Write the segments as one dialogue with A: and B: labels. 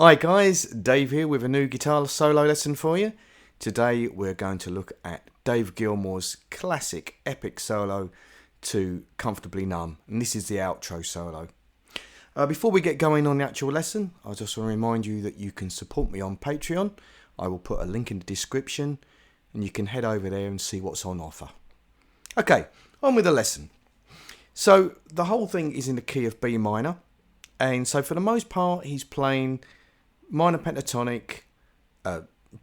A: Hi guys, Dave here with a new guitar solo lesson for you. Today we're going to look at Dave Gilmour's classic epic solo to Comfortably Numb, and this is the outro solo. Before we get going on the actual lesson, I just want to remind you that you can support me on Patreon. I will put a link in the description and you can head over there and see what's on offer. Okay, on with the lesson. So the whole thing is in the key of B minor, and so for the most part he's playing minor pentatonic,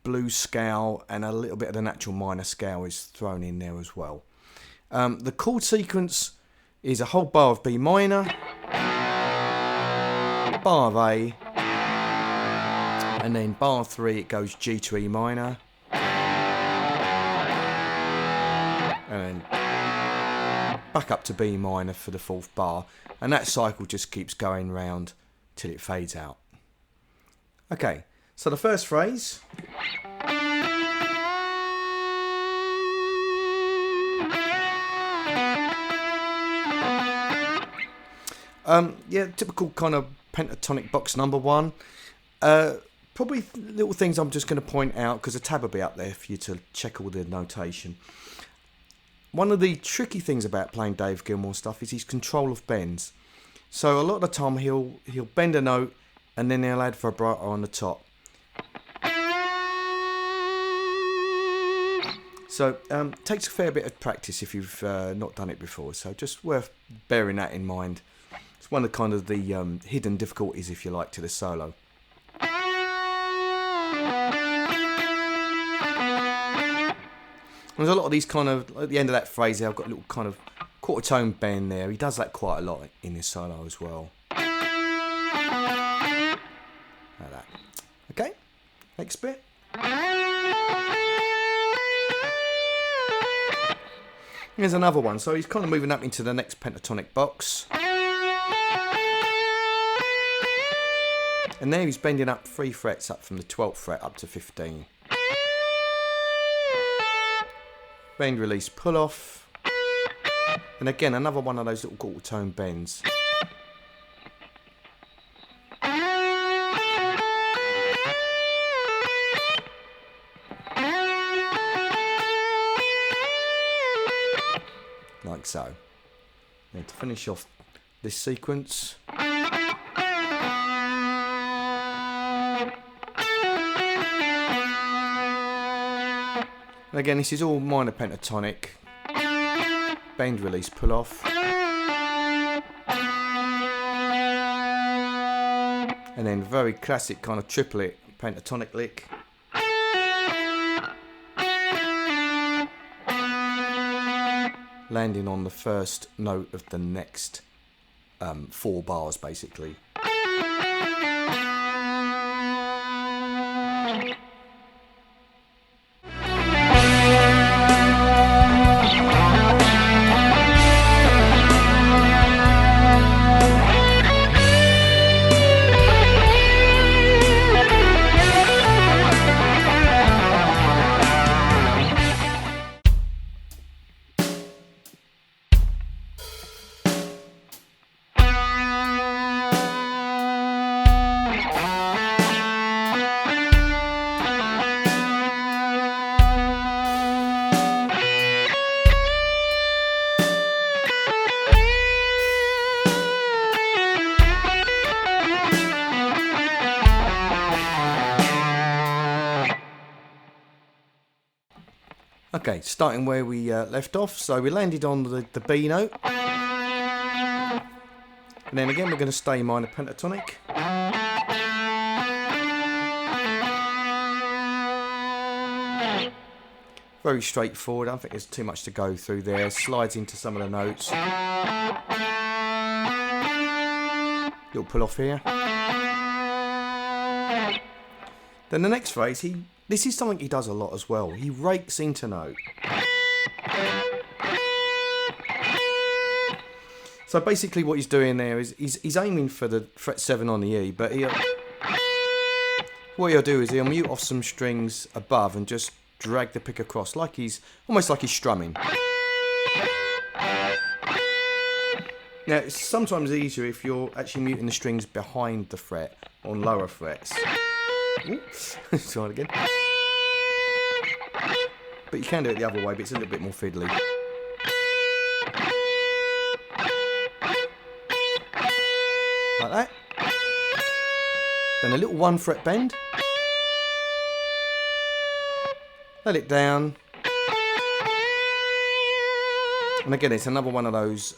A: blues scale, and a little bit of the natural minor scale is thrown in there as well. The chord sequence is a whole bar of B minor, bar of A, and then bar 3 it goes G to E minor, and then back up to B minor for the 4th bar, and that cycle just keeps going round till it fades out. Okay, so the first phrase. Yeah, typical kind of pentatonic box number 1. Probably little things I'm just going to point out because a tab will be up there for you to check all the notation. One of the tricky things about playing Dave Gilmour stuff is his control of bends. So a lot of the time he'll bend a note and then he'll add vibrato on the top. So takes a fair bit of practice if you've not done it before. So just worth bearing that in mind. It's one of kind of the hidden difficulties, if you like, to the solo. There's a lot of these kind of, at the end of that phrase there, I've got a little kind of quarter tone bend there. He does that quite a lot in this solo as well. Like that. Okay, next bit. Here's another one. So he's kind of moving up into the next pentatonic box. And there he's bending up 3 frets up from the 12th fret up to 15. Bend, release, pull off. And again, another one of those little quarter tone bends. Like so. Now to finish off this sequence. And again, this is all minor pentatonic. Bend, release, pull off. And then very classic kind of triplet pentatonic lick. Landing on the first note of the next 4 bars, basically. Okay, starting where we left off. So we landed on the B note. And then again we're going to stay minor pentatonic. Very straightforward. I don't think there's too much to go through there. Slides into some of the notes. Little pull off here. Then the next phrase, this is something he does a lot as well. He rakes into note. So basically what he's doing there is he's aiming for the fret 7 on the E, but what he'll do is he'll mute off some strings above and just drag the pick across, almost like he's strumming. Now, it's sometimes easier if you're actually muting the strings behind the fret on lower frets. Oops. Let's try it again. But you can do it the other way, but it's a little bit more fiddly. Like that. Then a little 1 fret bend. Let it down. And again, it's another one of those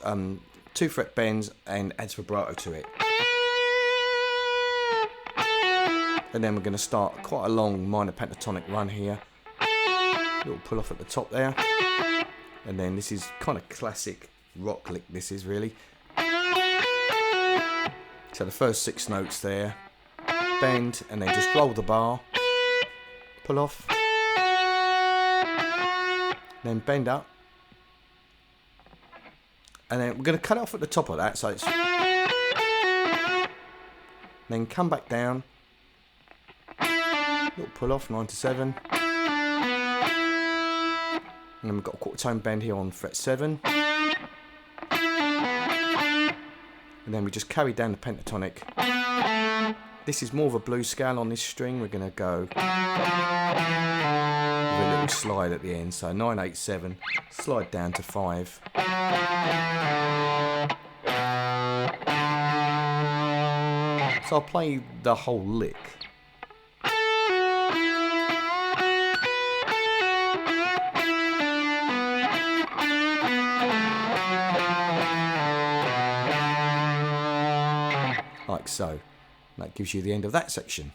A: 2 fret bends and adds vibrato to it. And then we're going to start quite a long minor pentatonic run here. Little pull off at the top there. And then this is kind of classic rock lick, this is really. So the first 6 notes there. Bend and then just roll the bar. Pull off. Then bend up. And then we're going to cut it off at the top of that, so it's... Then come back down. Little pull off, 9 to 7. And then we've got a quarter tone bend here on fret 7. And then we just carry down the pentatonic. This is more of a blues scale on this string. We're going to go with a little slide at the end. So 9, 8, 7, slide down to 5. So I'll play the whole lick. Like so. That gives you the end of that section.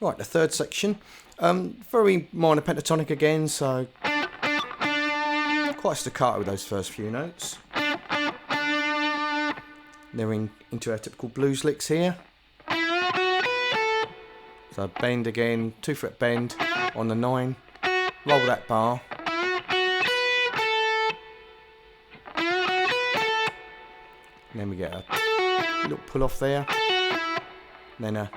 A: Right, the third section, very minor pentatonic again, so quite staccato with those first few notes. They're into our typical blues licks here. So bend again, 2 fret bend on the 9, roll that bar. And then we get a little pull off there, then a...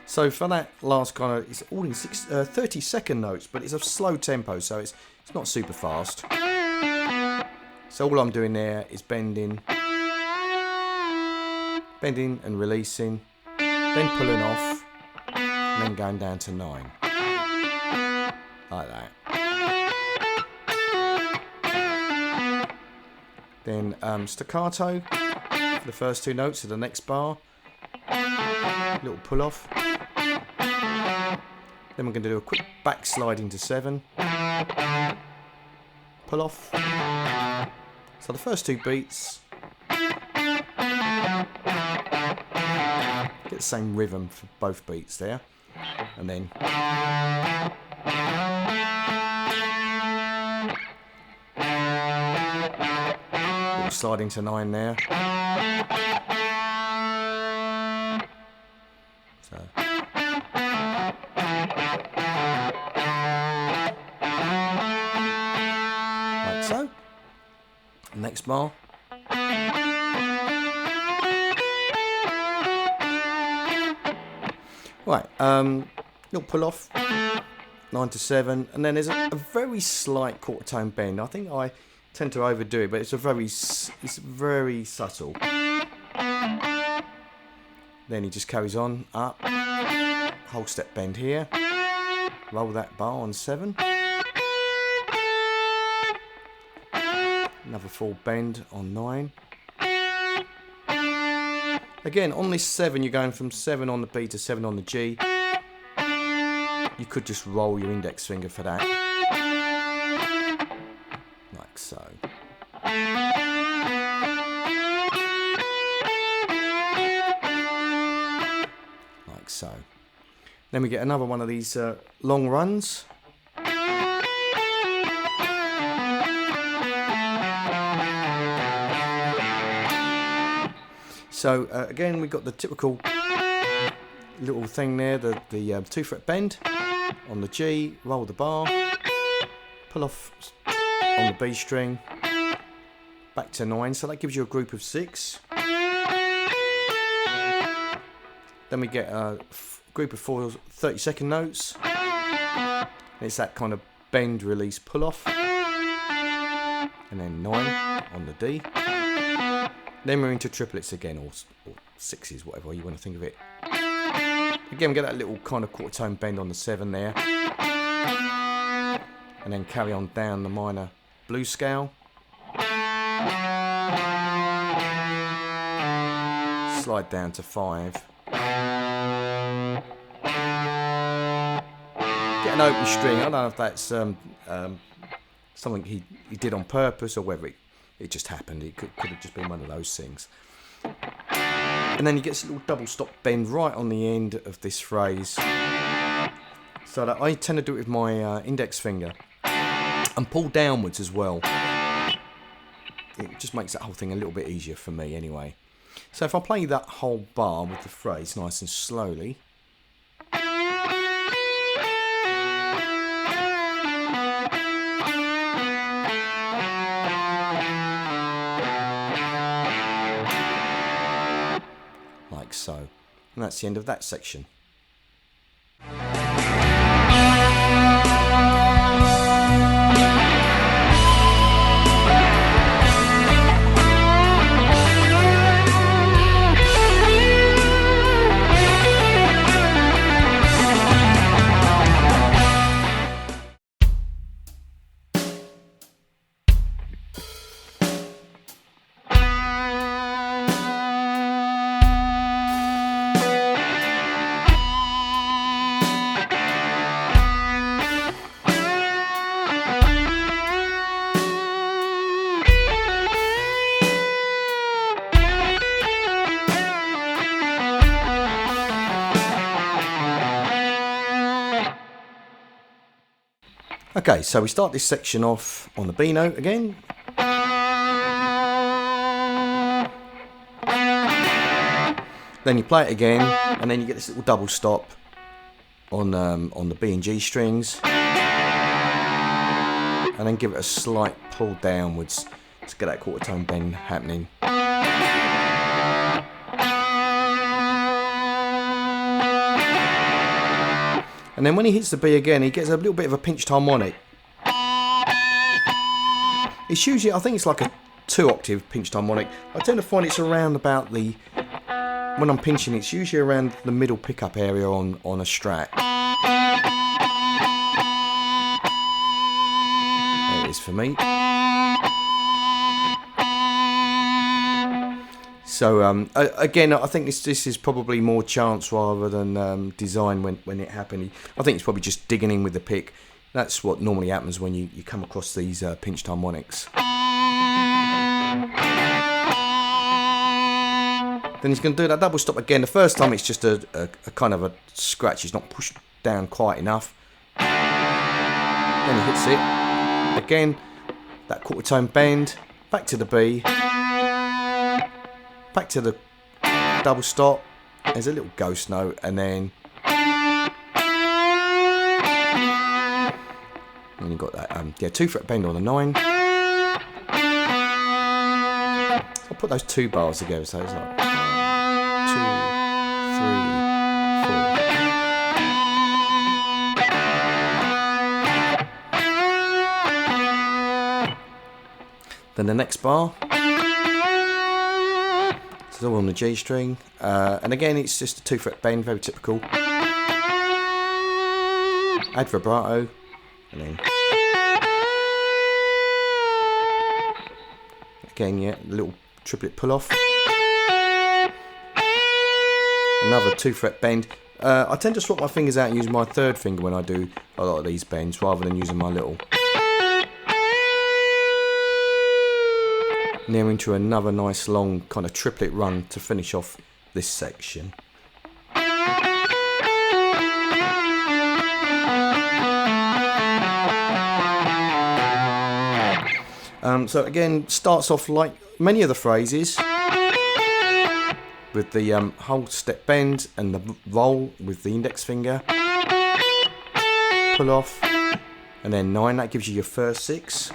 A: So for that last kind of, it's all in 30-second notes, but it's a slow tempo, so it's not super fast. So all I'm doing there is bending and releasing, then pulling off, and then going down to 9, like that. Then staccato for the first 2 notes of the next bar, little pull off. Then we're going to do a quick backslide into 7. Pull off. So the first 2 beats. Get the same rhythm for both beats there. And then... little slide into 9 there. So... so, next bar. Right, little pull off, 9 to 7, and then there's a very slight quarter tone bend. I think I tend to overdo it, but it's very subtle. Then he just carries on up, whole step bend here, roll that bar on 7. Another full bend on 9. Again, on this 7, you're going from 7 on the B to 7 on the G. You could just roll your index finger for that. like so. Then we get another one of these long runs. So again, we've got the typical little thing there, the 2-fret bend on the G, roll the bar, pull off on the B string, back to 9, so that gives you a group of 6. Then we get a group of 4 30-second notes. It's that kind of bend, release, pull off, and then 9 on the D. Then we're into triplets again, or sixes, whatever you want to think of it. Again, we get that little kind of quarter tone bend on the 7 there, and then carry on down the minor blues scale. Slide down to 5. Get an open string. I don't know if that's something he did on purpose or whether it just happened. It could have just been one of those things. And then he gets a little double stop bend right on the end of this phrase. So that I tend to do it with my index finger and pull downwards as well. It just makes that whole thing a little bit easier for me anyway. So if I play that whole bar with the phrase nice and slowly. Like so. And that's the end of that section. Okay, so we start this section off on the B note again. Then you play it again, and then you get this little double stop on the B and G strings, and then give it a slight pull downwards to get that quarter tone bend happening. And then when he hits the B again, he gets a little bit of a pinched harmonic. It's usually, I think it's like a 2-octave pinched harmonic. I tend to find it's around about the, when I'm pinching, it's usually around the middle pickup area on a Strat. There it is for me. So again, I think this is probably more chance rather than design when it happened. I think it's probably just digging in with the pick. That's what normally happens when you come across these pinched harmonics. Then he's going to do that double stop again. The first time it's just a kind of a scratch. He's not pushed down quite enough. Then he hits it. Again, that quarter tone bend. Back to the B. Back to the double stop, there's a little ghost note, and then you've got that 2-fret bend on the 9. I'll put those 2 bars together, so it's like 2, 3, 4. Then the next bar. It's all on the G string, and again it's just a 2-fret bend, very typical. Add vibrato, and then again, a little triplet pull off. Another 2-fret bend. I tend to swap my fingers out and use my 3rd finger when I do a lot of these bends, rather than using my little. Now into another nice long kind of triplet run to finish off this section. So again, starts off like many of the phrases, with the hold, step, bend, and the roll with the index finger, pull off, and then 9. That gives you your first 6.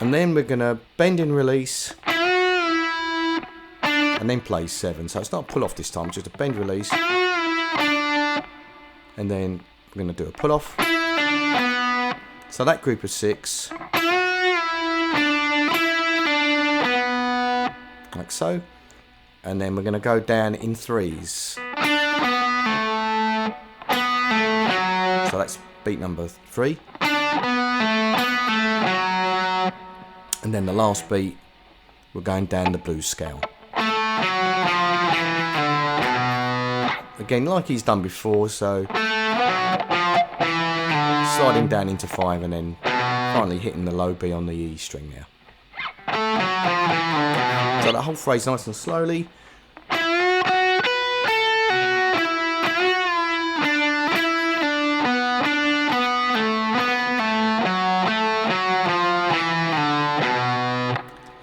A: And then we're going to bend and release, and then play 7. So it's not a pull off this time, just a bend, release, and then we're going to do a pull off. So that group of 6, like so, and then we're going to go down in 3s. So that's beat number 3. And then the last beat, we're going down the blues scale. Again, like he's done before, so sliding down into 5 and then finally hitting the low B on the E string now. So that whole phrase nice and slowly.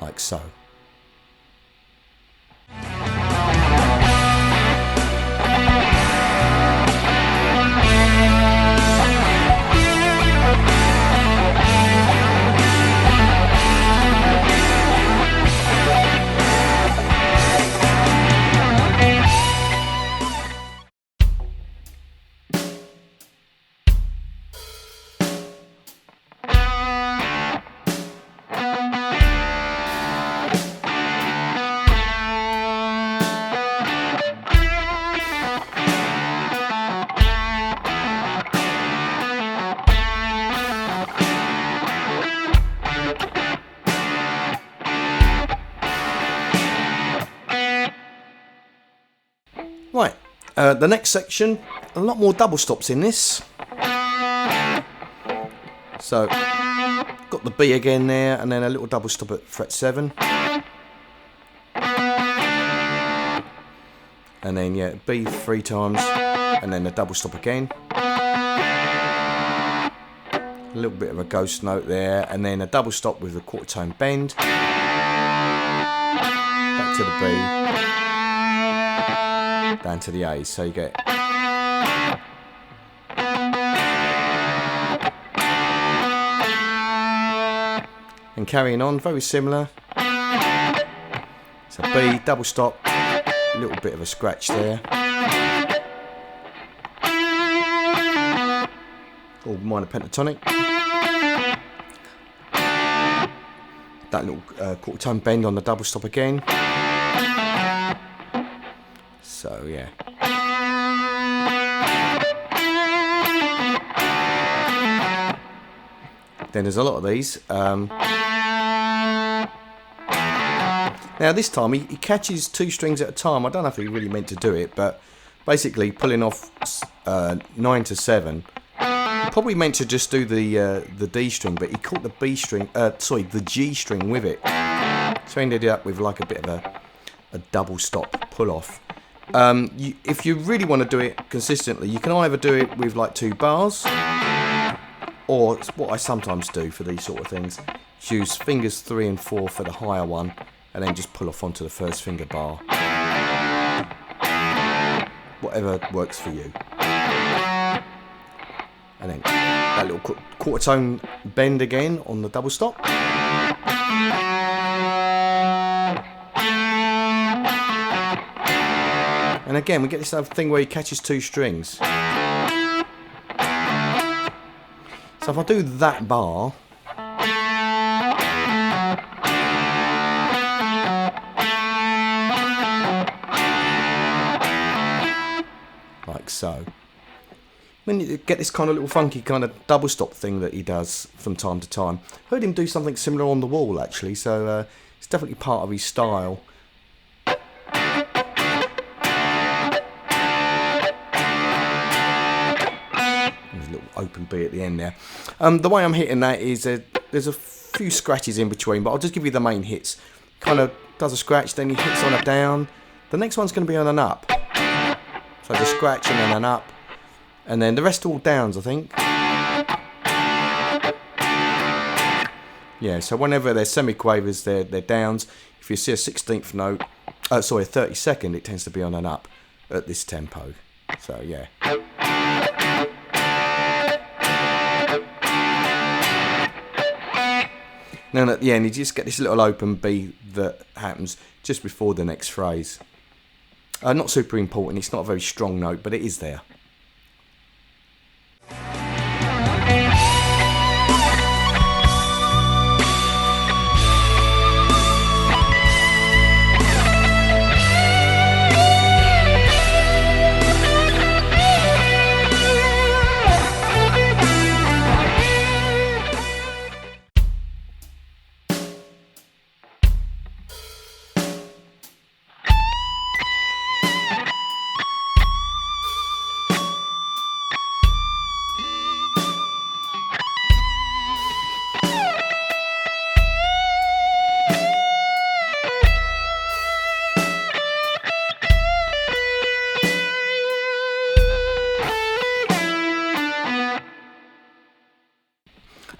A: Like so. Right, the next section, a lot more double stops in this. So, got the B again there, and then a little double stop at fret 7. And then, yeah, B 3 times, and then a double stop again. A little bit of a ghost note there, and then a double stop with a quarter tone bend. Back to the B. Down to the A, so you get and carrying on, very similar. So B, double stop, a little bit of a scratch there. Or minor pentatonic. That little quarter tone bend on the double stop again. So yeah. Then there's a lot of these. Now this time he catches 2 strings at a time. I don't know if he really meant to do it, but basically pulling off 9 to 7. He probably meant to just do the D string, but he caught the B string. The G string with it. So he ended up with like a bit of a double stop pull off. If you really want to do it consistently, you can either do it with like 2 bars, or what I sometimes do for these sort of things, use fingers 3 and 4 for the higher one, and then just pull off onto the first finger bar. Whatever works for you. And then that little quarter tone bend again on the double stop. And again, we get this other thing where he catches 2 strings. So if I do that bar, like so, then you get this kind of little funky kind of double stop thing that he does from time to time. Heard him do something similar on the wall actually, so it's definitely part of his style. Open B at the end there. The way I'm hitting that is there's a few scratches in between, but I'll just give you the main hits. Kind of does a scratch, then he hits on a down. The next one's going to be on an up. So just scratch and then an up. And then the rest are all downs, I think. Yeah, so whenever they're semiquavers, they're downs. If you see a 16th note, sorry, a 32nd, it tends to be on an up at this tempo. So yeah. Then at the end, you just get this little open B that happens just before the next phrase. Not super important, it's not a very strong note, but it is there.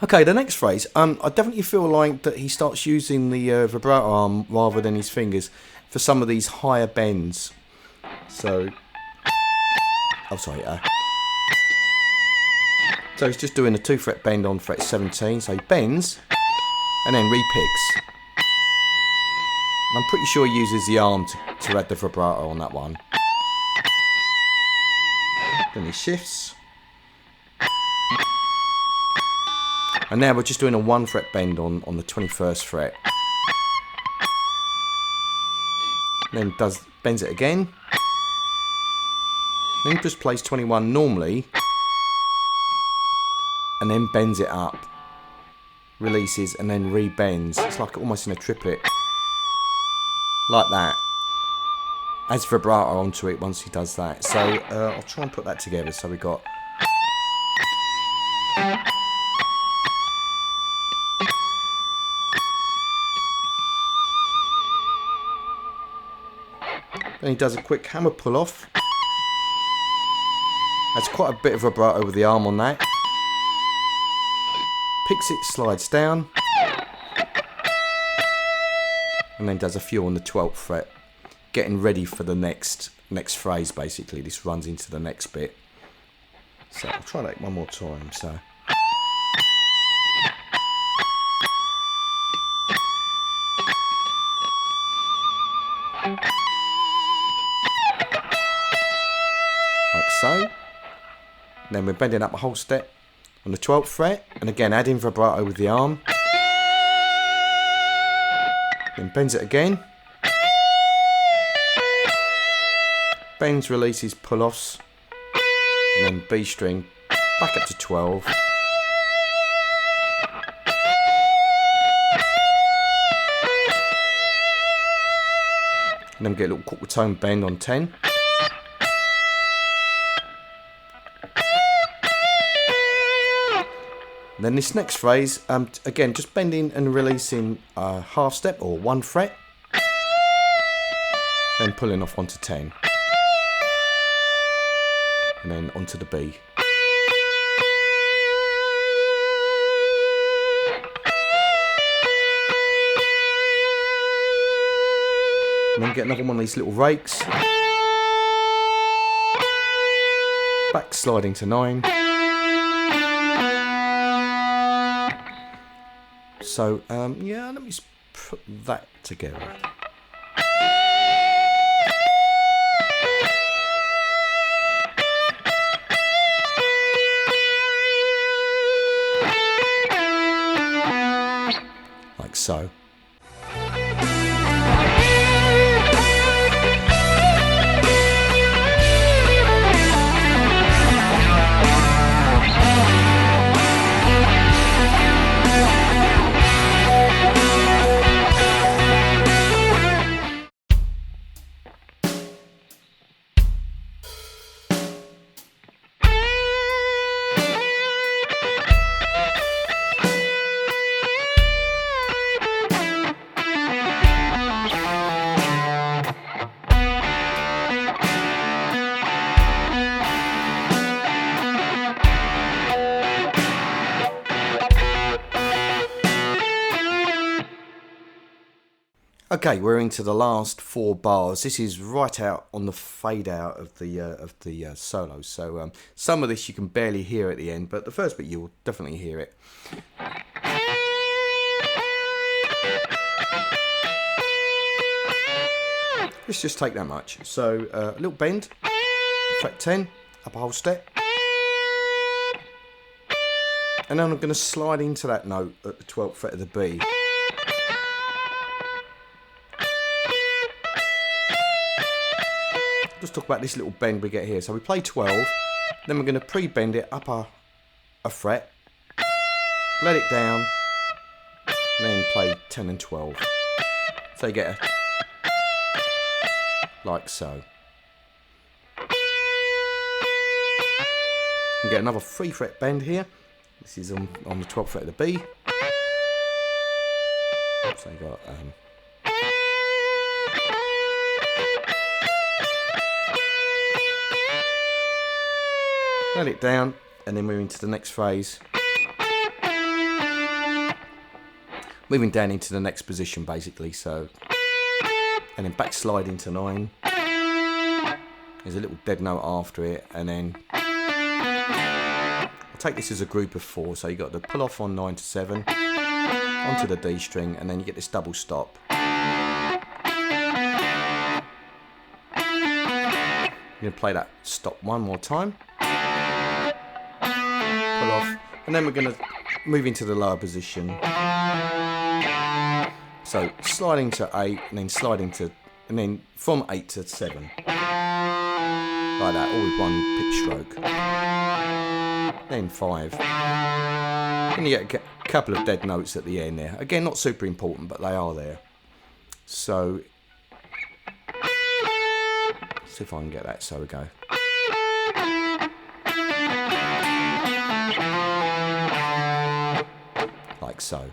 A: Okay, the next phrase, I definitely feel like that he starts using the vibrato arm rather than his fingers for some of these higher bends. So, so he's just doing a 2 fret bend on fret 17, so he bends and then repicks. I'm pretty sure he uses the arm to add the vibrato on that one. Then he shifts. And now we're just doing a 1 fret bend on the 21st fret. Then bends it again. Then just plays 21 normally. And then bends it up. Releases and then re-bends. It's like almost in a triplet. Like that. Adds vibrato onto it once he does that. So I'll try and put that together. So we got... Then he does a quick hammer pull off. That's quite a bit of vibrato with the arm on that. Picks it, slides down. And then does a few on the 12th fret. Getting ready for the next phrase basically. This runs into the next bit. So I'll try that one more time. So. So, then we're bending up a whole step on the 12th fret, and again adding vibrato with the arm. Then bends it again. Bends, releases, pull-offs, and then B string back up to 12. And then we get a little quarter tone bend on 10. Then this next phrase, again, just bending and releasing a half step or 1 fret, then pulling off onto 10, and then onto the B. And then get another one of these little rakes, back sliding to 9. So, yeah, let me just put that together. Like so. Okay, we're into the last 4 bars. This is right out on the fade out of the solo. So some of this you can barely hear at the end, but the first bit you'll definitely hear it. Let's just take that much. So a little bend, fret 10, up a whole step, and then I'm going to slide into that note at the 12th fret of the B. Let's talk about this little bend we get here. So we play 12, then we're going to pre-bend it up a fret, let it down, and then play 10 and 12. So you get a, like so. You get another 3 fret bend here. This is on the 12th fret of the B. So you got let it down, and then move into the next phase. Moving down into the next position, basically. So, and then back slide into 9. There's a little dead note after it, and then I'll take this as a group of 4. So you got the pull off on 9 to 7, onto the D string, and then you get this double stop. You're gonna play that stop one more time. Off, and then we're going to move into the lower position. So sliding to 8, and then sliding to, and then from 8 to 7, like that, all with one pitch stroke. Then 5, and you get a couple of dead notes at the end there. Again, not super important, but they are there. So see if I can get that. So we go. Like so.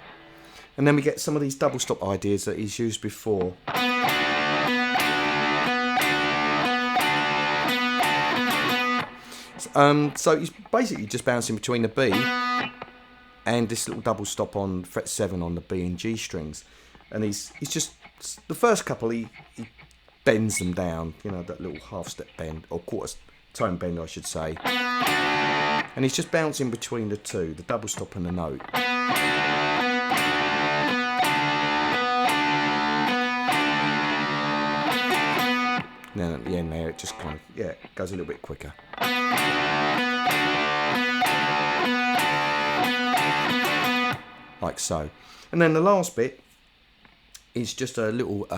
A: And then we get some of these double stop ideas that he's used before. So he's basically just bouncing between the B and this little double stop on fret 7 on the B and G strings. And he's just, the first couple he bends them down, you know, that little half step bend, or quarter tone bend I should say. And he's just bouncing between the two, the double stop and the note. And then at the end there, it just kind of, yeah, goes a little bit quicker. Like so. And then the last bit is just a little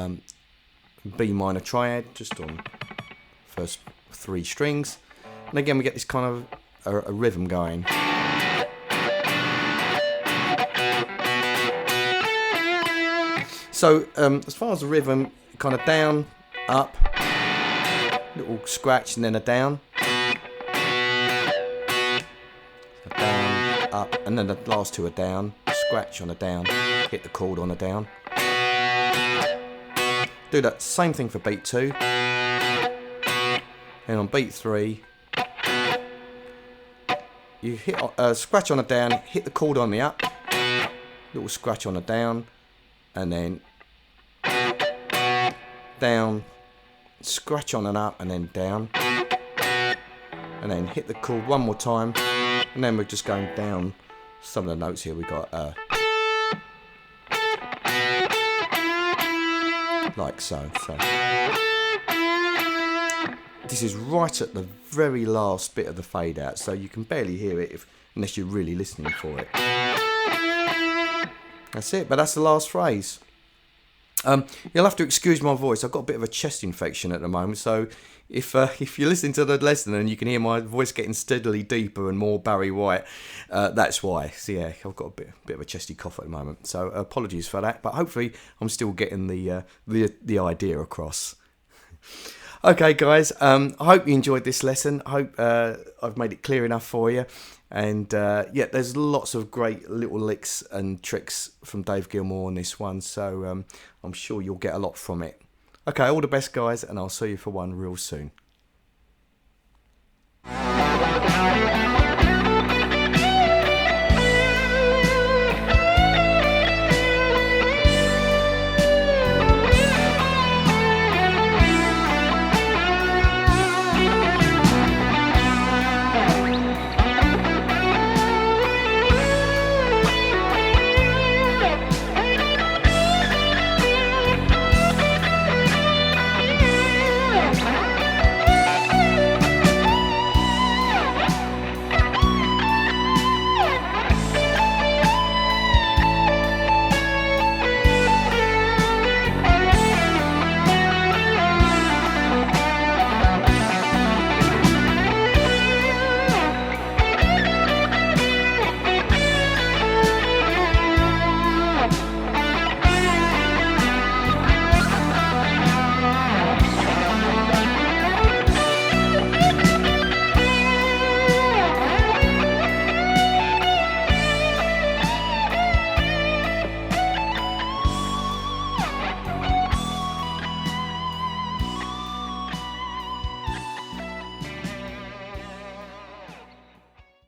A: B minor triad, just on first 3 strings. And again, we get this kind of a rhythm going. So as far as the rhythm, kind of down, up, little scratch and then a down. So down, up, and then the last 2 are down, scratch on a down, hit the chord on a down. Do that same thing for beat 2. And on beat 3, you hit scratch on a down, hit the chord on the up, little scratch on a down, and then down, scratch on and up, and then down, and then hit the chord one more time, and then we're just going down some of the notes here. We got like so. So this is right at the very last bit of the fade out, so you can barely hear it unless you're really listening for it. That's it, but that's the last phrase. You'll have to excuse my voice. I've got a bit of a chest infection at the moment, so if you listen to the lesson and you can hear my voice getting steadily deeper and more Barry White, that's why. So yeah, I've got a bit of a chesty cough at the moment, so apologies for that. But hopefully, I'm still getting the idea across. Okay, guys. I hope you enjoyed this lesson. I hope I've made it clear enough for you. And yeah, there's lots of great little licks and tricks from Dave Gilmour on this one, so I'm sure you'll get a lot from it. Okay, all the best, guys, and I'll see you for one real soon.